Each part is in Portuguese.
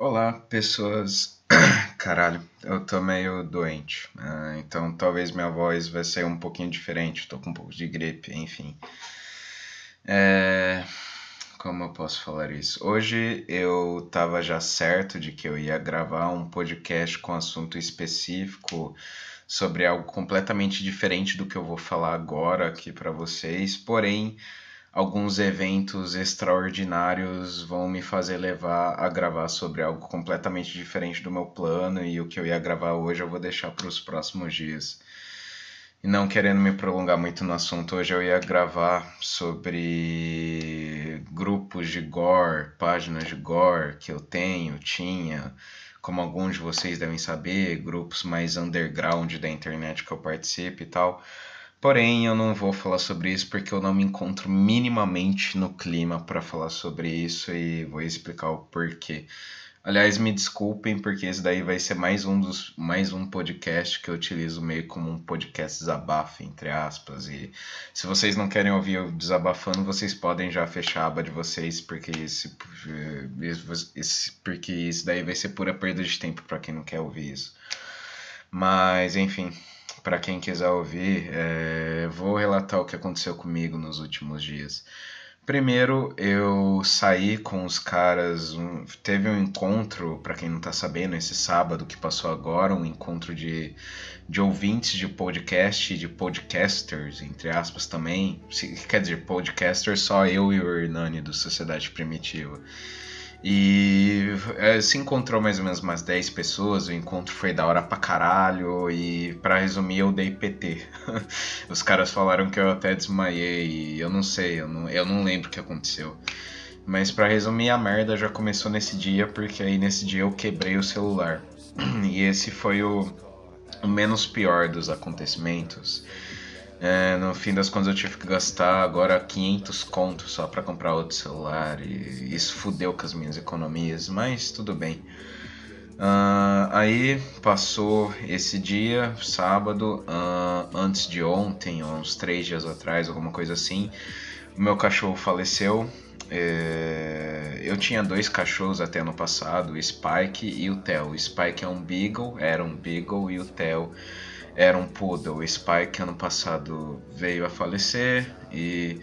Olá, pessoas. Caralho, eu tô meio doente, então talvez minha voz vai ser um pouquinho diferente. Tô com um pouco de gripe, enfim. É, Como eu posso falar isso? Hoje eu tava já certo de que eu ia gravar um podcast com assunto específico sobre algo completamente diferente do que eu vou falar agora aqui pra vocês, porém alguns eventos extraordinários vão me fazer levar a gravar sobre algo completamente diferente do meu plano e o que eu ia gravar hoje eu vou deixar para os próximos dias. E não querendo me prolongar muito no assunto, hoje eu ia gravar sobre grupos de gore, páginas de gore que eu tinha, como alguns de vocês devem saber, grupos mais underground da internet que eu participo e tal. Porém, eu não vou falar sobre isso porque eu não me encontro minimamente no clima para falar sobre isso e vou explicar o porquê. Aliás, me desculpem porque esse daí vai ser mais um podcast que eu utilizo meio como um podcast desabafo, entre aspas. E se vocês não querem ouvir eu desabafando, vocês podem já fechar a aba de vocês porque porque isso daí vai ser pura perda de tempo para quem não quer ouvir isso. Mas, enfim, para quem quiser ouvir, vou relatar o que aconteceu comigo nos últimos dias. Primeiro, eu saí com os caras, teve um encontro, para quem não tá sabendo, esse sábado que passou agora, um encontro de ouvintes de podcast, de podcasters, entre aspas também. Quer dizer, podcasters, só eu e o Hernani do Sociedade Primitiva. E se encontrou mais ou menos umas 10 pessoas, o encontro foi da hora pra caralho e pra resumir eu dei PT. Os caras falaram que eu até desmaiei e eu não sei, eu não lembro o que aconteceu. Mas pra resumir a merda já começou nesse dia, porque aí nesse dia eu quebrei o celular. E esse foi o menos pior dos acontecimentos. No fim das contas eu tive que gastar agora 500 contos só pra comprar outro celular e isso fudeu com as minhas economias, mas tudo bem. Aí passou esse dia, sábado, antes de ontem, uns 3 dias atrás, alguma coisa assim, o meu cachorro faleceu. Eu tinha dois cachorros até ano passado, o Spike e o Theo. O Spike era um Beagle, e o Theo era um Poodle. O Spike ano passado veio a falecer e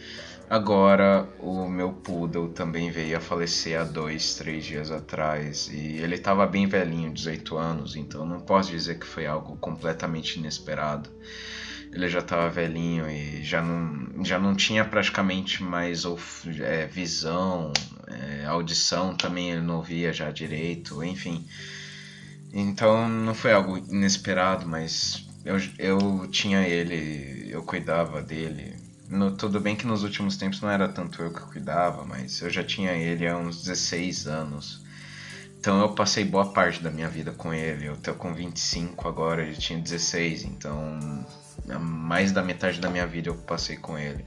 agora o meu Poodle também veio a falecer há 2, 3 dias atrás. E ele estava bem velhinho, 18 anos, então não posso dizer que foi algo completamente inesperado. Ele já estava velhinho e já não tinha praticamente mais visão, audição também ele não ouvia já direito, enfim. Então não foi algo inesperado, mas eu tinha ele, eu cuidava dele. Tudo bem que nos últimos tempos não era tanto eu que cuidava, mas eu já tinha ele há uns 16 anos. Então eu passei boa parte da minha vida com ele. Eu tô com 25 agora, ele tinha 16, então mais da metade da minha vida eu passei com ele.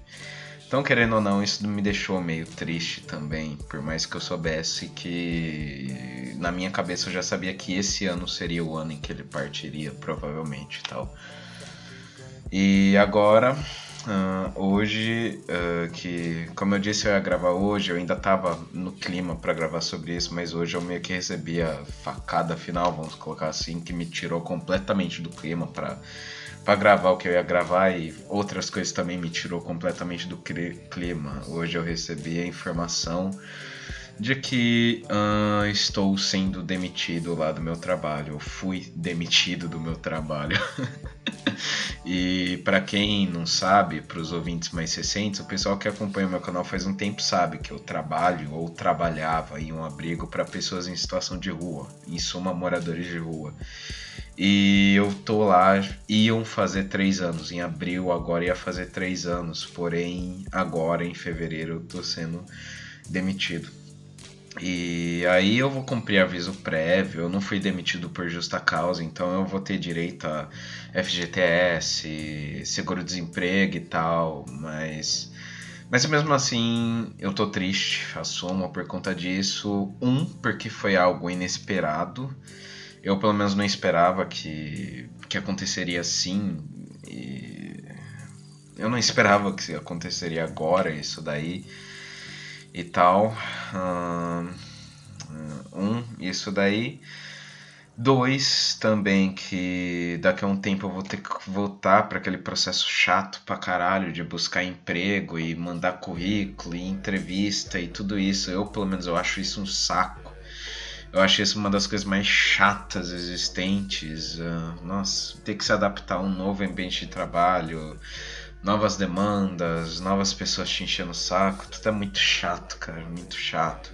Então, querendo ou não, isso me deixou meio triste também, por mais que eu soubesse que na minha cabeça eu já sabia que esse ano seria o ano em que ele partiria, provavelmente e tal. E agora, hoje, que como eu disse eu ia gravar hoje, eu ainda tava no clima para gravar sobre isso, mas hoje eu meio que recebi a facada final, vamos colocar assim, que me tirou completamente do clima para gravar o que eu ia gravar e outras coisas também me tirou completamente do clima. Hoje eu recebi a informação de que estou sendo demitido lá do meu trabalho. Eu fui demitido do meu trabalho. E para quem não sabe, para os ouvintes mais recentes, o pessoal que acompanha o meu canal faz um tempo sabe que eu trabalho ou trabalhava em um abrigo para pessoas em situação de rua, em suma, moradores de rua. E eu tô lá, iam fazer 3 anos, em abril agora ia fazer 3 anos, porém agora em fevereiro eu tô sendo demitido. E aí eu vou cumprir aviso prévio, eu não fui demitido por justa causa, então eu vou ter direito a FGTS, seguro-desemprego e tal, mas mesmo assim eu tô triste, assumo por conta disso. Porque foi algo inesperado, eu pelo menos não esperava que aconteceria assim, e eu não esperava que aconteceria agora isso daí e tal. isso daí. 2, também que daqui a um tempo eu vou ter que voltar para aquele processo chato pra caralho de buscar emprego e mandar currículo e entrevista e tudo isso. Eu, pelo menos, eu acho isso um saco. Eu acho isso uma das coisas mais chatas existentes. Nossa, ter que se adaptar a um novo ambiente de trabalho, novas demandas, novas pessoas te enchendo o saco. Tudo é muito chato, cara, muito chato.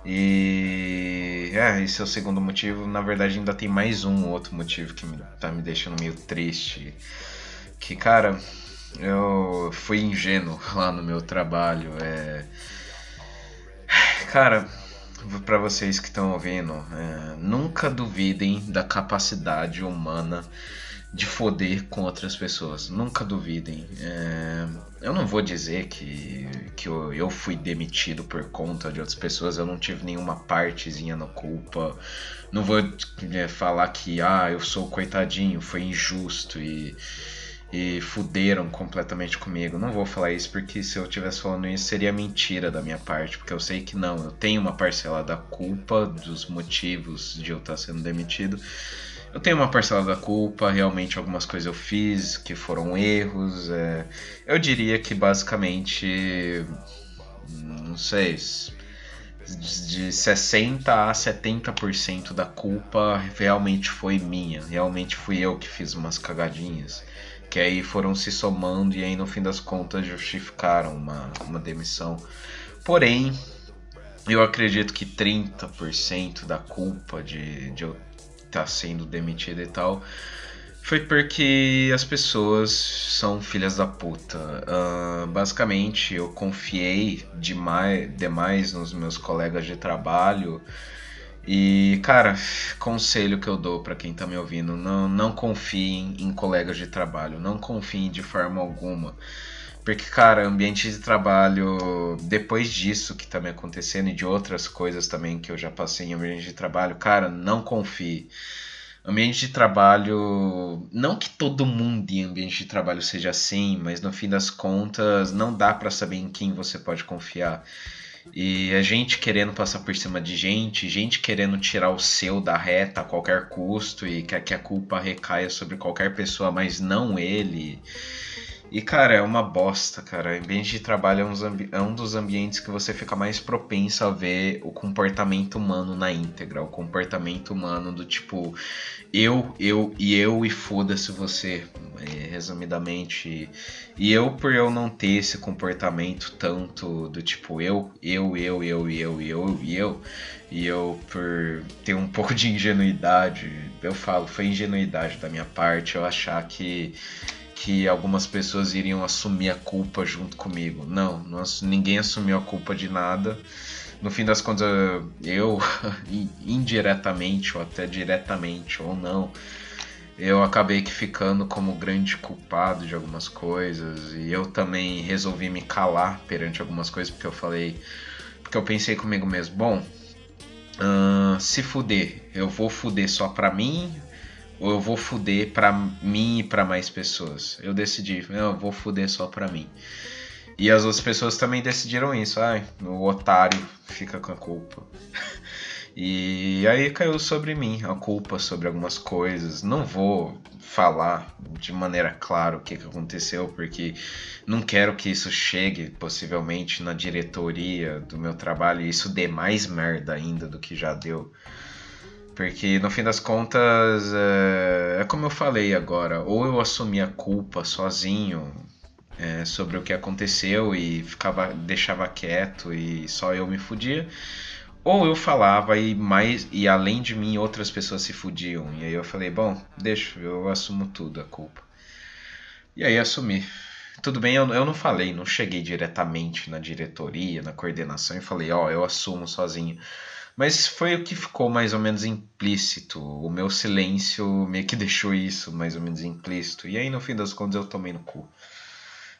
E esse é o segundo motivo. Na verdade, ainda tem mais um outro motivo que tá me deixando meio triste. Que, cara, eu fui ingênuo lá no meu trabalho. Cara, pra vocês que estão ouvindo, nunca duvidem da capacidade humana de foder com outras pessoas. Nunca duvidem. Eu não vou dizer que eu fui demitido por conta de outras pessoas. Eu não tive nenhuma partezinha na culpa. Não vou falar que eu sou coitadinho, foi injusto e fuderam completamente comigo. Não vou falar isso porque se eu estivesse falando isso seria mentira da minha parte. Porque eu sei que não. Eu tenho uma parcela da culpa dos motivos de eu estar sendo demitido. Eu tenho uma parcela da culpa, realmente algumas coisas eu fiz que foram erros. Eu diria que basicamente, não sei, de 60% a 70% da culpa realmente foi minha. Realmente fui eu que fiz umas cagadinhas. Que aí foram se somando e aí no fim das contas justificaram uma demissão. Porém, eu acredito que 30% da culpa de eu tá sendo demitido e tal, foi porque as pessoas são filhas da puta. Basicamente, eu confiei demais nos meus colegas de trabalho. E, cara, conselho que eu dou pra quem tá me ouvindo: não confiem em colegas de trabalho, não confiem de forma alguma. Porque, cara, ambiente de trabalho, depois disso que tá me acontecendo e de outras coisas também que eu já passei em ambiente de trabalho, cara, não confie. Ambiente de trabalho, não que todo mundo em ambiente de trabalho seja assim, mas no fim das contas não dá pra saber em quem você pode confiar. E a gente querendo passar por cima de gente querendo tirar o seu da reta a qualquer custo e quer que a culpa recaia sobre qualquer pessoa, mas não ele. E, cara, é uma bosta, cara. O ambiente de trabalho é um dos ambientes que você fica mais propenso a ver o comportamento humano na íntegra. O comportamento humano do tipo, eu e foda-se você, resumidamente. E eu, por eu não ter esse comportamento tanto do tipo, e eu, por ter um pouco de ingenuidade, eu falo, foi ingenuidade da minha parte, eu achar que algumas pessoas iriam assumir a culpa junto comigo. Não, ninguém assumiu a culpa de nada. No fim das contas, eu indiretamente ou até diretamente ou não, eu acabei que ficando como grande culpado de algumas coisas. E eu também resolvi me calar perante algumas coisas porque eu pensei comigo mesmo, bom, se fuder, eu vou fuder só pra mim ou eu vou fuder pra mim e pra mais pessoas? Eu decidi, eu vou fuder só pra mim. E as outras pessoas também decidiram isso. O otário fica com a culpa. E aí caiu sobre mim a culpa sobre algumas coisas. Não vou falar de maneira clara o que aconteceu, porque não quero que isso chegue possivelmente na diretoria do meu trabalho e isso dê mais merda ainda do que já deu. Porque no fim das contas, é como eu falei agora, ou eu assumi a culpa sozinho sobre o que aconteceu e deixava quieto e só eu me fudia, ou eu falava e além de mim outras pessoas se fudiam. E aí eu falei, bom, deixa, eu assumo tudo a culpa. E aí assumi. Tudo bem, eu não falei, não cheguei diretamente na diretoria, na coordenação e falei, eu assumo sozinho. Mas foi o que ficou mais ou menos implícito. O meu silêncio meio que deixou isso mais ou menos implícito. E aí no fim das contas eu tomei no cu.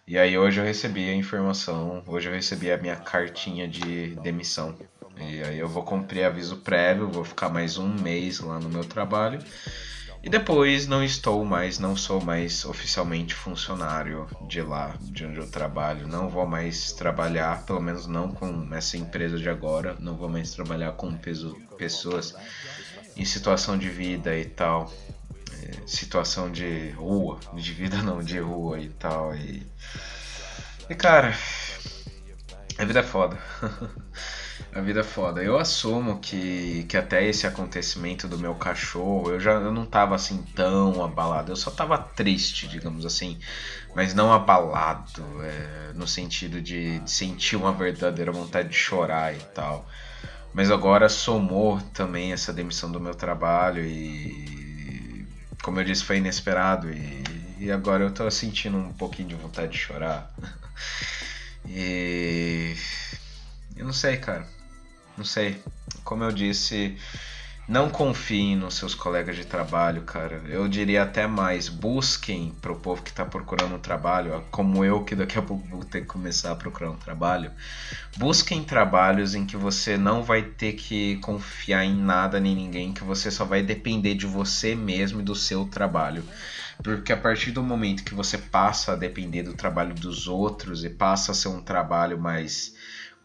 E aí hoje eu recebi a informação, hoje eu recebi a minha cartinha de demissão. E aí eu vou cumprir aviso prévio, vou ficar mais um mês lá no meu trabalho. E depois não sou mais oficialmente funcionário de lá, de onde eu trabalho. Não vou mais trabalhar, pelo menos não com essa empresa de agora. Não vou mais trabalhar com pessoas em situação de vida e tal. Situação de rua, de vida não, de rua e tal. E cara, a vida é foda. A vida é foda. Eu assumo que até esse acontecimento do meu cachorro, eu não tava assim tão abalado. Eu só tava triste, digamos assim. Mas não abalado, no sentido de sentir uma verdadeira vontade de chorar e tal. Mas agora somou também essa demissão do meu trabalho e, como eu disse, foi inesperado. E agora eu tô sentindo um pouquinho de vontade de chorar. E eu não sei, cara. Não sei. Como eu disse, não confiem nos seus colegas de trabalho, cara. Eu diria até mais, busquem pro povo que tá procurando um trabalho, como eu que daqui a pouco vou ter que começar a procurar um trabalho. Busquem trabalhos em que você não vai ter que confiar em nada nem ninguém, que você só vai depender de você mesmo e do seu trabalho. Porque a partir do momento que você passa a depender do trabalho dos outros e passa a ser um trabalho mais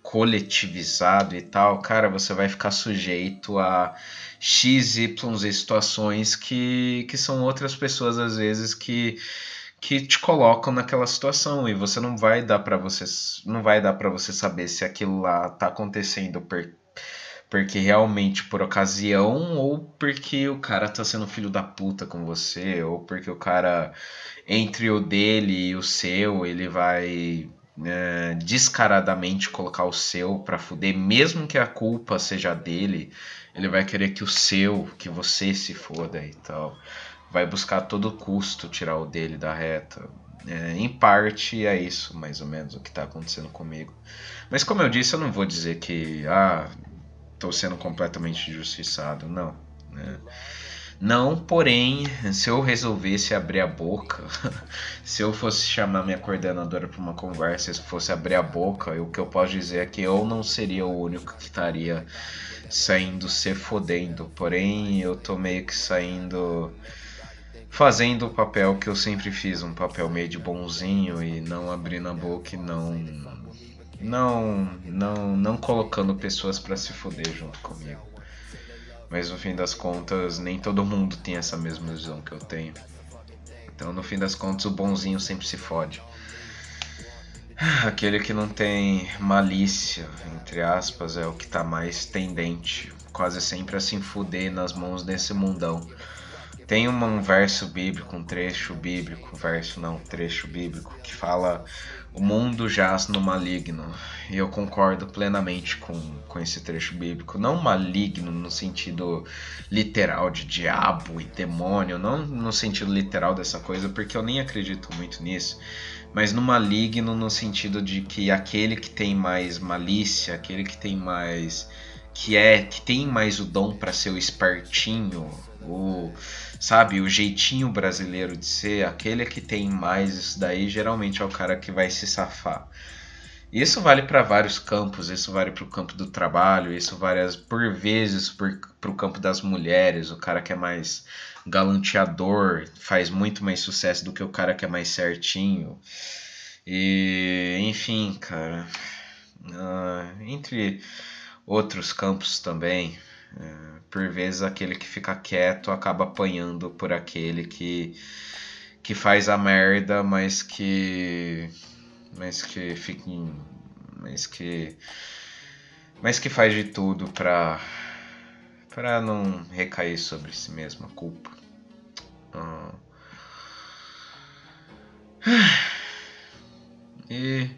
coletivizado e tal, cara, você vai ficar sujeito a XYZ situações que são outras pessoas às vezes que te colocam naquela situação e você não vai dar para você saber se aquilo lá tá acontecendo porque realmente por ocasião ou porque o cara tá sendo filho da puta com você ou porque o cara entre o dele e o seu ele vai descaradamente colocar o seu pra fuder, mesmo que a culpa seja dele, ele vai querer que você se foda e tal. Vai buscar a todo custo tirar o dele da reta. Em parte é isso, mais ou menos, o que tá acontecendo comigo. Mas como eu disse, eu não vou dizer que tô sendo completamente injustiçado, não. Não, porém, se eu resolvesse abrir a boca, se eu fosse chamar minha coordenadora para uma conversa, se fosse abrir a boca, o que eu posso dizer é que eu não seria o único que estaria saindo se fodendo. Porém, eu tô meio que saindo fazendo o papel que eu sempre fiz, um papel meio de bonzinho e não abrindo a boca e não colocando pessoas para se foder junto comigo. Mas no fim das contas, nem todo mundo tem essa mesma visão que eu tenho. Então, no fim das contas, o bonzinho sempre se fode. Aquele que não tem malícia, entre aspas, é o que tá mais tendente, quase sempre a se fuder nas mãos desse mundão. Tem um verso bíblico, um trecho bíblico, trecho bíblico, que fala: o mundo jaz no maligno. E eu concordo plenamente com esse trecho bíblico. Não maligno no sentido literal de diabo e demônio, não no sentido literal dessa coisa, porque eu nem acredito muito nisso. Mas no maligno no sentido de que aquele que tem mais malícia, aquele que tem mais... que tem mais o dom para ser o espertinho, sabe, o jeitinho brasileiro de ser, aquele que tem mais isso daí, geralmente é o cara que vai se safar. Isso vale para vários campos, isso vale para o campo do trabalho, isso vale por vezes para o campo das mulheres, o cara que é mais galanteador faz muito mais sucesso do que o cara que é mais certinho. E, enfim, cara, entre outros campos também, por vezes aquele que fica quieto acaba apanhando por aquele que faz a merda, mas que faz de tudo pra não recair sobre si mesmo a culpa. E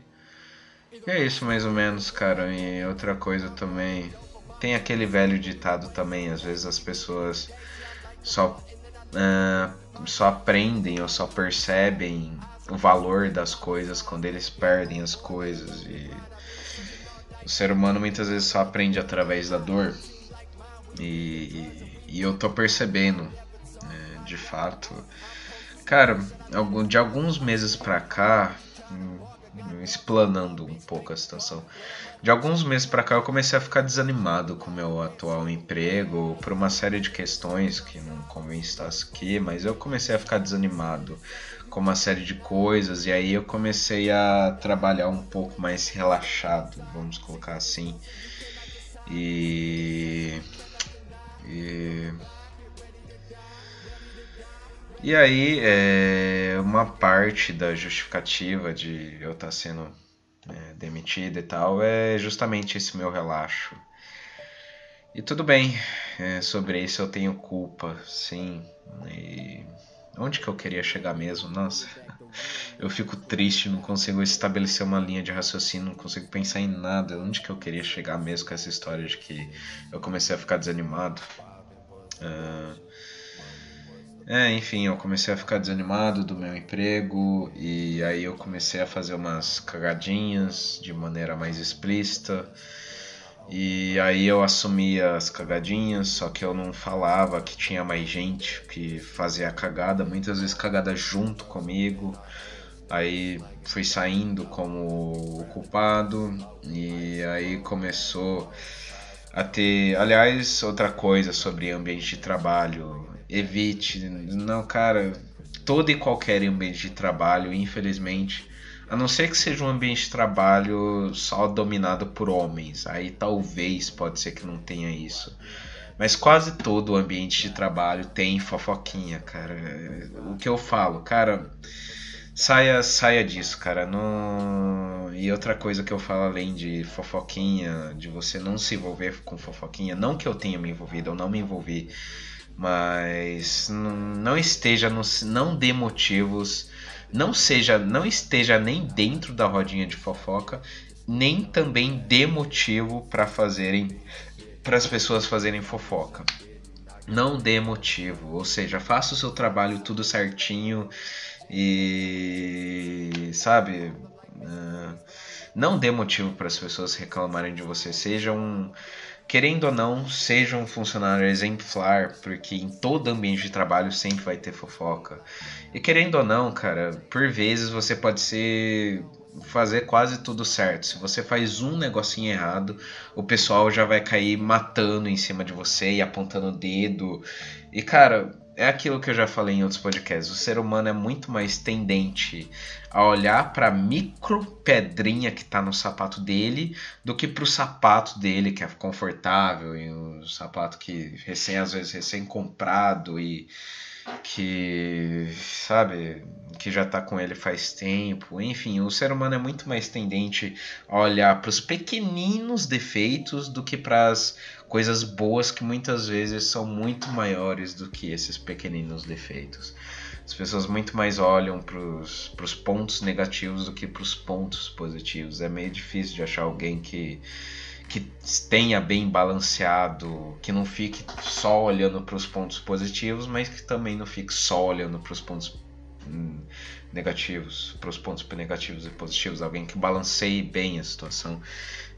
é isso mais ou menos, cara. E outra coisa também, tem aquele velho ditado também, às vezes as pessoas só aprendem ou só percebem o valor das coisas quando eles perdem as coisas. E o ser humano muitas vezes só aprende através da dor. E eu tô percebendo, de fato. Cara, de alguns meses pra cá, explanando um pouco a situação. De alguns meses pra cá eu comecei a ficar desanimado com o meu atual emprego por uma série de questões que não convém estar aqui, mas eu comecei a ficar desanimado com uma série de coisas e aí eu comecei a trabalhar um pouco mais relaxado, vamos colocar assim. E e, e aí uma parte da justificativa de eu estar sendo demitido e tal é justamente esse meu relaxo. E tudo bem, sobre isso eu tenho culpa, sim. E onde que eu queria chegar mesmo? Nossa, eu fico triste, não consigo estabelecer uma linha de raciocínio, não consigo pensar em nada. Onde que eu queria chegar mesmo com essa história de que eu comecei a ficar desanimado? Enfim, eu comecei a ficar desanimado do meu emprego e aí eu comecei a fazer umas cagadinhas de maneira mais explícita. E aí eu assumia as cagadinhas, só que eu não falava que tinha mais gente que fazia a cagada, muitas vezes cagada junto comigo. Aí fui saindo como o culpado e aí começou a ter, aliás, outra coisa sobre ambiente de trabalho. Evite, não, cara, todo e qualquer ambiente de trabalho, infelizmente, a não ser que seja um ambiente de trabalho só dominado por homens, aí talvez pode ser que não tenha isso. Mas quase todo ambiente de trabalho tem fofoquinha, cara. O que eu falo, cara, saia disso, cara. Não... E outra coisa que eu falo além de fofoquinha, de você não se envolver com fofoquinha, não que eu tenha me envolvido, eu não me envolvi, mas não esteja, não dê motivos, não esteja nem dentro da rodinha de fofoca, nem também dê motivo para as pessoas fazerem fofoca. Não dê motivo, ou seja, faça o seu trabalho tudo certinho e sabe, não dê motivo para as pessoas reclamarem de você. Querendo ou não, seja um funcionário exemplar, porque em todo ambiente de trabalho sempre vai ter fofoca. E querendo ou não, cara, por vezes você pode fazer quase tudo certo. Se você faz um negocinho errado, o pessoal já vai cair matando em cima de você e apontando o dedo. E cara, é aquilo que eu já falei em outros podcasts. O ser humano é muito mais tendente a olhar para a micro pedrinha que tá no sapato dele do que pro sapato dele que é confortável e o sapato que às vezes recém comprado e que, sabe, que já tá com ele faz tempo. Enfim, o ser humano é muito mais tendente a olhar para os pequeninos defeitos do que para as coisas boas que muitas vezes são muito maiores do que esses pequeninos defeitos. As pessoas muito mais olham para os pontos negativos do que para os pontos positivos. É meio difícil de achar alguém que tenha bem balanceado, que não fique só olhando para os pontos positivos, mas que também não fique só olhando para os pontos negativos, para os pontos negativos e positivos. Alguém que balanceie bem a situação.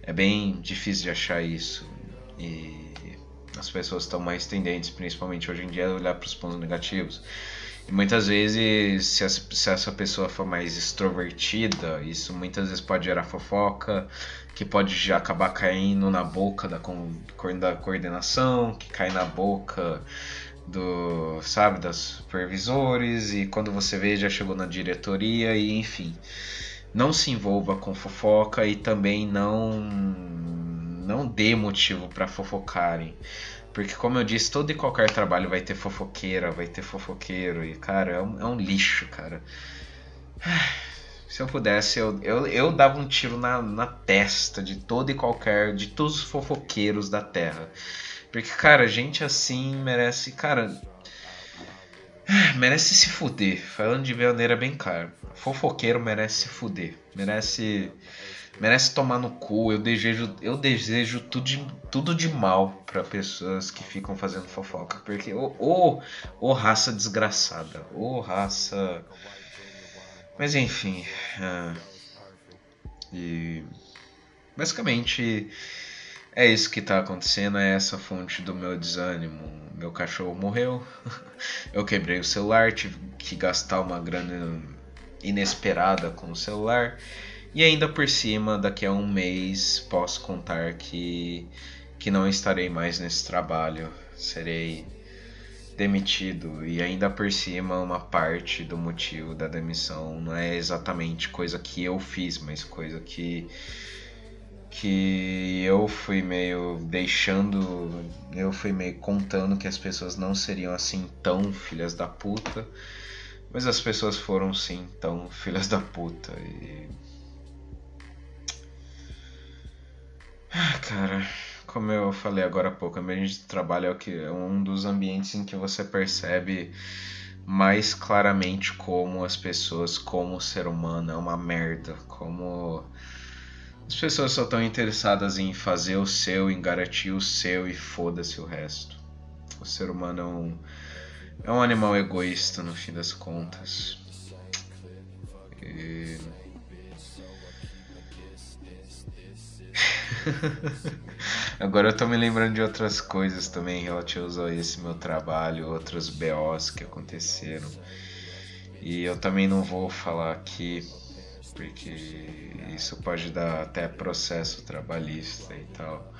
É bem difícil de achar isso. E as pessoas estão mais tendentes, principalmente hoje em dia, a olhar para os pontos negativos. E muitas vezes, se essa pessoa for mais extrovertida, isso muitas vezes pode gerar fofoca, que pode já acabar caindo na boca da coordenação, que cai na boca das supervisores, e quando você vê já chegou na diretoria, e enfim. Não se envolva com fofoca e também não dê motivo para fofocarem. Porque, como eu disse, todo e qualquer trabalho vai ter fofoqueira, vai ter fofoqueiro. E, cara, é um lixo, cara. Se eu pudesse, eu dava um tiro na testa de de todos os fofoqueiros da Terra. Porque, cara, gente assim merece, cara, merece se fuder. Falando de maneira bem clara. Fofoqueiro merece se fuder. Merece tomar no cu. Eu desejo tudo de mal para pessoas que ficam fazendo fofoca. Porque, ô raça desgraçada. Ô raça. Mas enfim. E basicamente é isso que tá acontecendo. É essa fonte do meu desânimo. Meu cachorro morreu. Eu quebrei o celular. Tive que gastar uma grana inesperada com o celular. E ainda por cima, daqui a um mês, posso contar que não estarei mais nesse trabalho. Serei demitido. E ainda por cima, uma parte do motivo da demissão não é exatamente coisa que eu fiz, mas coisa que eu fui meio deixando, eu fui meio contando que as pessoas não seriam assim tão filhas da puta, mas as pessoas foram sim tão filhas da puta. E cara, como eu falei agora há pouco, o ambiente de trabalho é um dos ambientes em que você percebe mais claramente como as pessoas, como o ser humano é uma merda, como as pessoas só estão interessadas em fazer o seu, em garantir o seu e foda-se o resto. O ser humano é um animal egoísta no fim das contas. E... Agora eu tô me lembrando de outras coisas também relativas a esse meu trabalho, outros BOs que aconteceram. E eu também não vou falar aqui, porque isso pode dar até processo trabalhista e tal.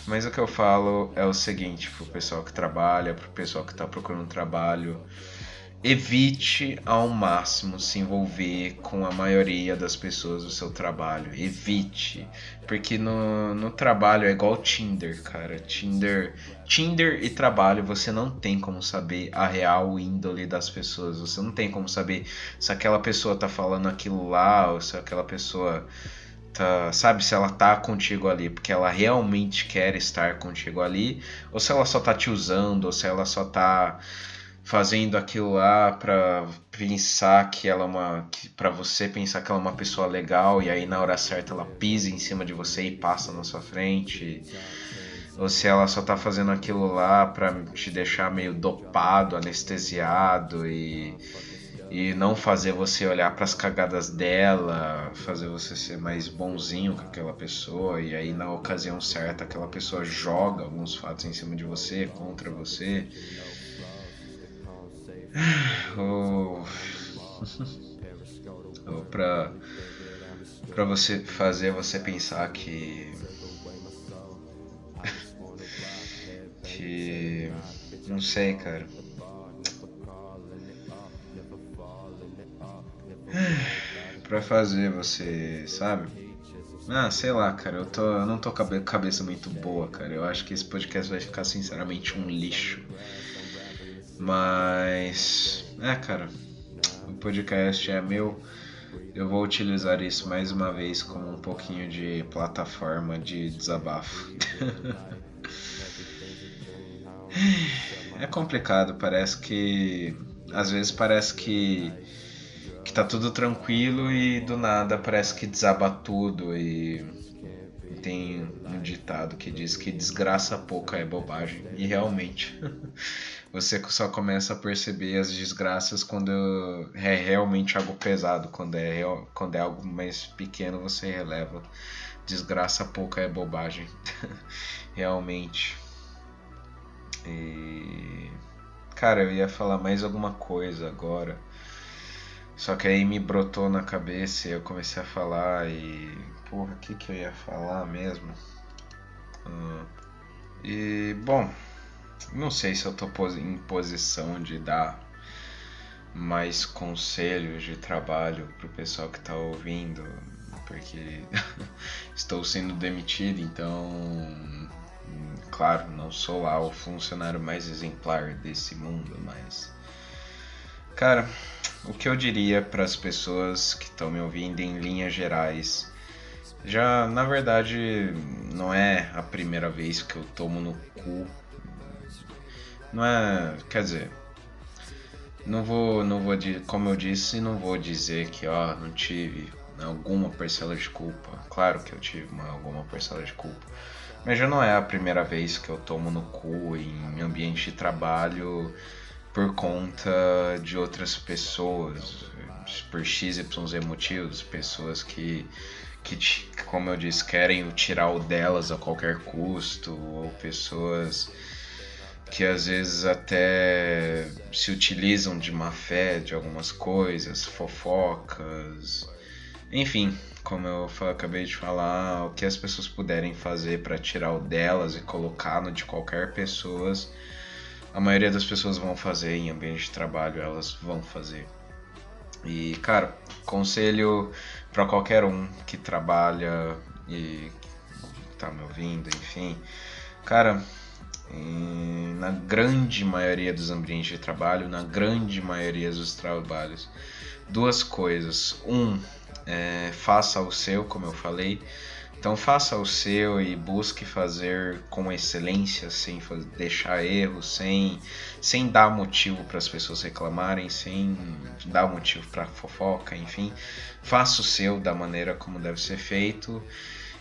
Mas o que eu falo é o seguinte, pro pessoal que trabalha, pro pessoal que tá procurando trabalho: evite ao máximo se envolver com a maioria das pessoas do seu trabalho. Evite. Porque no trabalho é igual Tinder, cara. Tinder e trabalho, você não tem como saber a real índole das pessoas. Você não tem como saber se aquela pessoa tá falando aquilo lá, ou se aquela pessoa tá, sabe, se ela tá contigo ali porque ela realmente quer estar contigo ali, ou se ela só tá te usando, ou se ela só tá fazendo aquilo lá pra pensar que ela é uma, para você pensar que ela é uma pessoa legal, e aí na hora certa ela pisa em cima de você e passa na sua frente, ou se ela só tá fazendo aquilo lá pra te deixar meio dopado, anestesiado e não fazer você olhar pras cagadas dela, fazer você ser mais bonzinho com aquela pessoa, e aí na ocasião certa aquela pessoa joga alguns fatos em cima de você, contra você. Ou pra você fazer você pensar que não sei, cara. Pra fazer você, sabe? Ah, sei lá, cara, eu não tô com a cabeça muito boa, cara. Eu acho que esse podcast vai ficar sinceramente um lixo. Mas, cara, o podcast é meu. Eu vou utilizar isso mais uma vez como um pouquinho de plataforma de desabafo. É complicado, às vezes parece que tá tudo tranquilo e do nada parece que desaba tudo. E tem um ditado que diz que desgraça pouca é bobagem, e realmente você só começa a perceber as desgraças quando é realmente algo pesado. Quando é algo mais pequeno, você releva. Desgraça pouca é bobagem. Realmente. E cara, eu ia falar mais alguma coisa agora, só que aí me brotou na cabeça e eu comecei a falar e... Porra, o que eu ia falar mesmo? E, bom, não sei se eu tô em posição de dar mais conselhos de trabalho pro pessoal que tá ouvindo, porque estou sendo demitido, então... Claro, não sou lá o funcionário mais exemplar desse mundo, mas... Cara, o que eu diria para as pessoas que estão me ouvindo em linhas gerais, já na verdade não é a primeira vez que eu tomo no cu. Não é, quer dizer, não vou como eu disse, não vou dizer que não tive alguma parcela de culpa. Claro que eu tive alguma parcela de culpa, mas já não é a primeira vez que eu tomo no cu em ambiente de trabalho por conta de outras pessoas, por XYZ motivos, pessoas que, como eu disse, querem tirar o delas a qualquer custo, ou pessoas que às vezes até se utilizam de má fé de algumas coisas, fofocas, enfim, como eu acabei de falar, o que as pessoas puderem fazer para tirar o delas e colocar no de qualquer pessoa, a maioria das pessoas vão fazer em ambiente de trabalho, elas vão fazer. E, cara, conselho para qualquer um que trabalha e tá me ouvindo, enfim, cara, na grande maioria dos ambientes de trabalho, na grande maioria dos trabalhos, duas coisas. Faça o seu, como eu falei. Então faça o seu e busque fazer com excelência, sem deixar erros, sem dar motivo para as pessoas reclamarem, sem dar motivo para fofoca, enfim. Faça o seu da maneira como deve ser feito.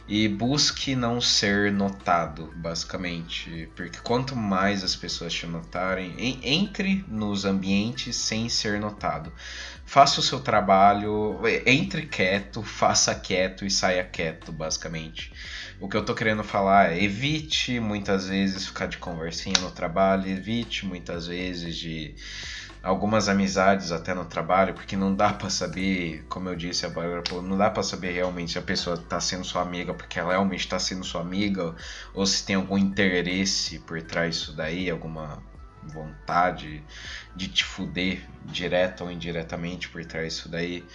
E busque não ser notado, basicamente. Porque quanto mais as pessoas te notarem, entre nos ambientes sem ser notado. Faça o seu trabalho, entre quieto, faça quieto e saia quieto, basicamente. O que eu tô querendo falar é evite muitas vezes ficar de conversinha no trabalho, evite muitas vezes de algumas amizades até no trabalho, porque não dá pra saber, como eu disse agora, não dá pra saber realmente se a pessoa tá sendo sua amiga porque ela realmente tá sendo sua amiga, ou se tem algum interesse por trás disso daí, alguma vontade de te fuder, direta ou indiretamente por trás disso daí.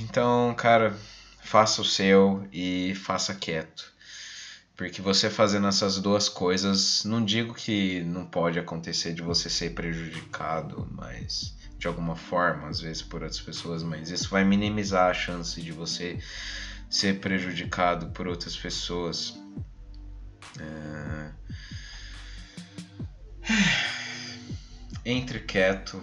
Então, cara, faça o seu e faça quieto. Porque você fazendo essas duas coisas, não digo que não pode acontecer de você ser prejudicado, mas de alguma forma, às vezes por outras pessoas, mas isso vai minimizar a chance de você ser prejudicado por outras pessoas. Entre quieto,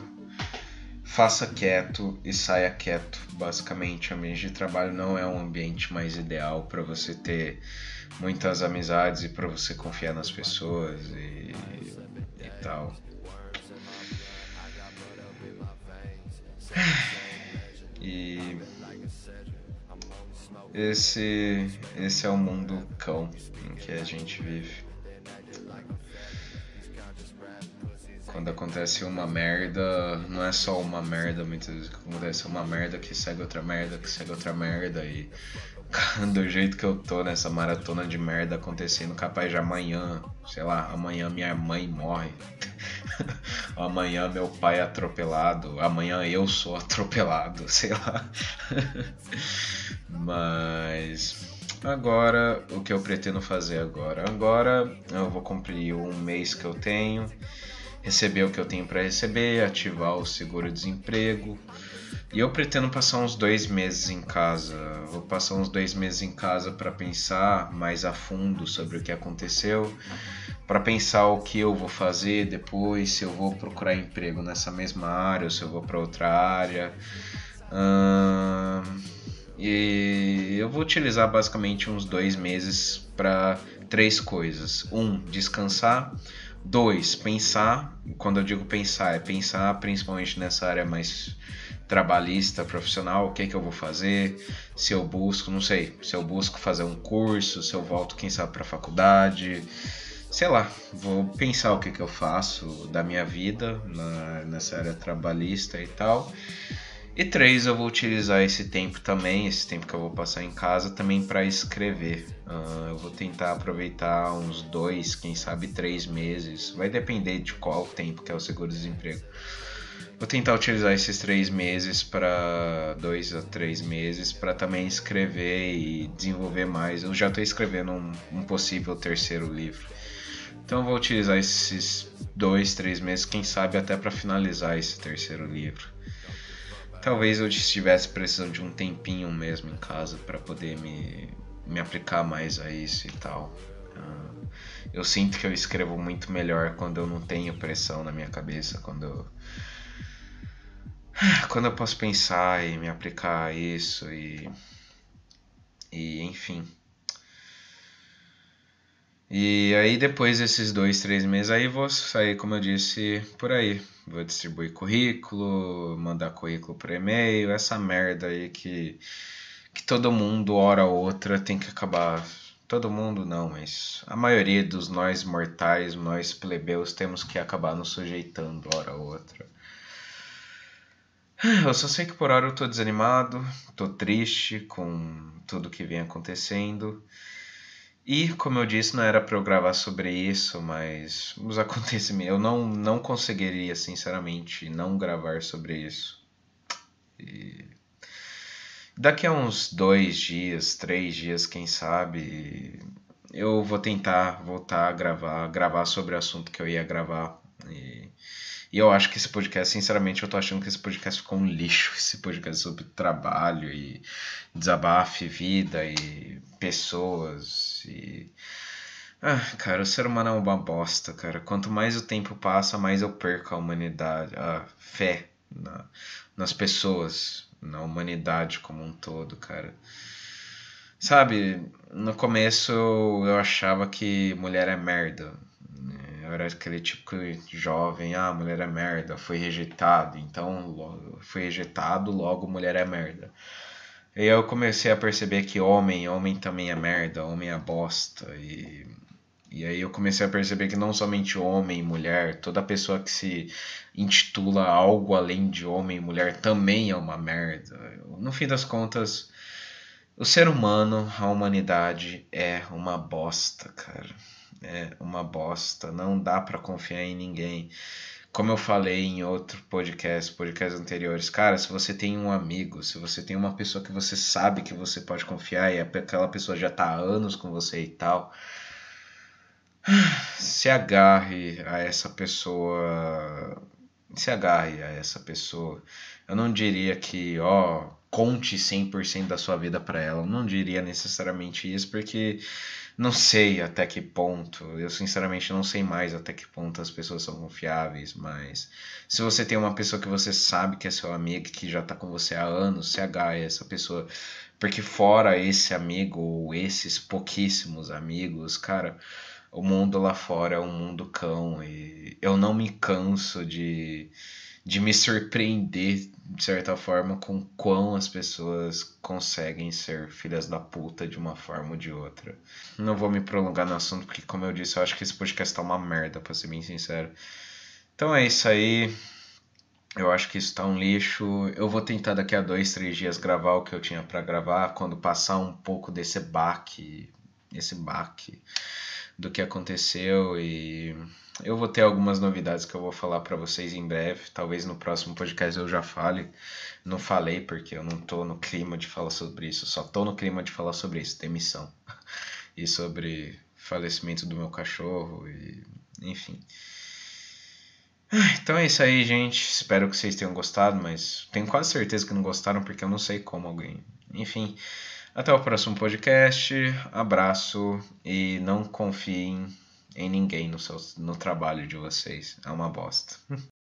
faça quieto e saia quieto. Basicamente, o ambiente de trabalho não é um ambiente mais ideal para você ter muitas amizades e para você confiar nas pessoas e tal. E esse é o mundo cão em que a gente vive. Quando acontece uma merda, não é só uma merda, muitas vezes acontece uma merda que segue outra merda, que segue outra merda e do jeito que eu tô nessa maratona de merda acontecendo, capaz de amanhã, sei lá, amanhã minha mãe morre, amanhã meu pai é atropelado, amanhã eu sou atropelado, sei lá. Mas agora, o que eu pretendo fazer agora? Agora eu vou cumprir um mês que eu tenho, receber o que eu tenho para receber, ativar o seguro-desemprego. E eu pretendo passar uns 2 meses em casa. Vou passar uns 2 meses em casa para pensar mais a fundo sobre o que aconteceu, para pensar o que eu vou fazer depois, se eu vou procurar emprego nessa mesma área ou se eu vou para outra área. E eu vou utilizar basicamente uns 2 meses para 3 coisas. descansar. 2, pensar. Quando eu digo pensar, é pensar principalmente nessa área mais trabalhista, profissional, o que eu vou fazer, se eu busco, não sei, se eu busco fazer um curso, se eu volto, quem sabe, para a faculdade, sei lá, vou pensar o que eu faço da minha vida nessa área trabalhista e tal. E 3, eu vou utilizar esse tempo também, esse tempo que eu vou passar em casa, também para escrever. Eu vou tentar aproveitar uns 2, quem sabe 3 meses, vai depender de qual tempo que é o seguro-desemprego. Vou tentar utilizar esses 3 meses para 2 a 3 meses para também escrever e desenvolver mais. Eu já estou escrevendo um possível terceiro livro. Então eu vou utilizar esses 2, 3 meses, quem sabe até para finalizar esse terceiro livro. Talvez eu estivesse precisando de um tempinho mesmo em casa para poder me aplicar mais a isso e tal. Eu sinto que eu escrevo muito melhor quando eu não tenho pressão na minha cabeça, quando eu posso pensar e me aplicar a isso e enfim. E aí depois desses 2, 3 meses aí vou sair, como eu disse, por aí. Vou distribuir currículo, mandar currículo por e-mail, essa merda aí que todo mundo, hora ou outra, tem que acabar todo mundo não, mas a maioria dos nós mortais, nós plebeus, temos que acabar nos sujeitando hora a outra. Eu só sei que por hora eu tô desanimado, tô triste com tudo que vem acontecendo. E, como eu disse, não era pra eu gravar sobre isso, mas os acontecimentos. Eu não conseguiria, sinceramente, não gravar sobre isso. E daqui a uns 2 dias, 3 dias, quem sabe, eu vou tentar voltar a gravar sobre o assunto que eu ia gravar. E eu acho que esse podcast, sinceramente, eu tô achando que esse podcast ficou um lixo. Esse podcast sobre trabalho e desabafo, vida e pessoas e... Ah, cara, o ser humano é uma bosta, cara. Quanto mais o tempo passa, mais eu perco a humanidade, a fé nas pessoas, na humanidade como um todo, cara. Sabe, no começo eu achava que mulher é merda. Eu era aquele tipo de jovem, mulher é merda, foi rejeitado, então foi rejeitado, logo mulher é merda. E aí eu comecei a perceber que homem também é merda, homem é bosta. E aí eu comecei a perceber que não somente homem e mulher, toda pessoa que se intitula algo além de homem e mulher também é uma merda. No fim das contas, o ser humano, a humanidade é uma bosta, cara. É uma bosta. Não dá pra confiar em ninguém. Como eu falei em outro podcasts anteriores, cara, se você tem um amigo, se você tem uma pessoa que você sabe que você pode confiar e aquela pessoa já tá há anos com você e tal, se agarre a essa pessoa. Se agarre a essa pessoa. Eu não diria que, conte 100% da sua vida pra ela. Eu não diria necessariamente isso, porque não sei até que ponto. Eu sinceramente não sei mais até que ponto as pessoas são confiáveis, mas se você tem uma pessoa que você sabe que é seu amigo, que já tá com você há anos, se agarre a essa pessoa. Porque fora esse amigo ou esses pouquíssimos amigos, cara, o mundo lá fora é um mundo cão e eu não me canso de me surpreender, de certa forma, com quão as pessoas conseguem ser filhas da puta de uma forma ou de outra. Não vou me prolongar no assunto, porque, como eu disse, eu acho que esse podcast tá uma merda, pra ser bem sincero. Então é isso aí. Eu acho que isso tá um lixo. Eu vou tentar daqui a 2, 3 dias gravar o que eu tinha pra gravar, quando passar um pouco desse baque do que aconteceu, e eu vou ter algumas novidades que eu vou falar pra vocês em breve. Talvez no próximo podcast eu já fale. Não falei porque eu não tô no clima de falar sobre isso. Só tô no clima de falar sobre isso, demissão. E sobre falecimento do meu cachorro e enfim. Então é isso aí, gente. Espero que vocês tenham gostado, mas tenho quase certeza que não gostaram porque eu não sei como alguém. Enfim, até o próximo podcast. Abraço e não confiem em ninguém no trabalho de vocês. É uma bosta.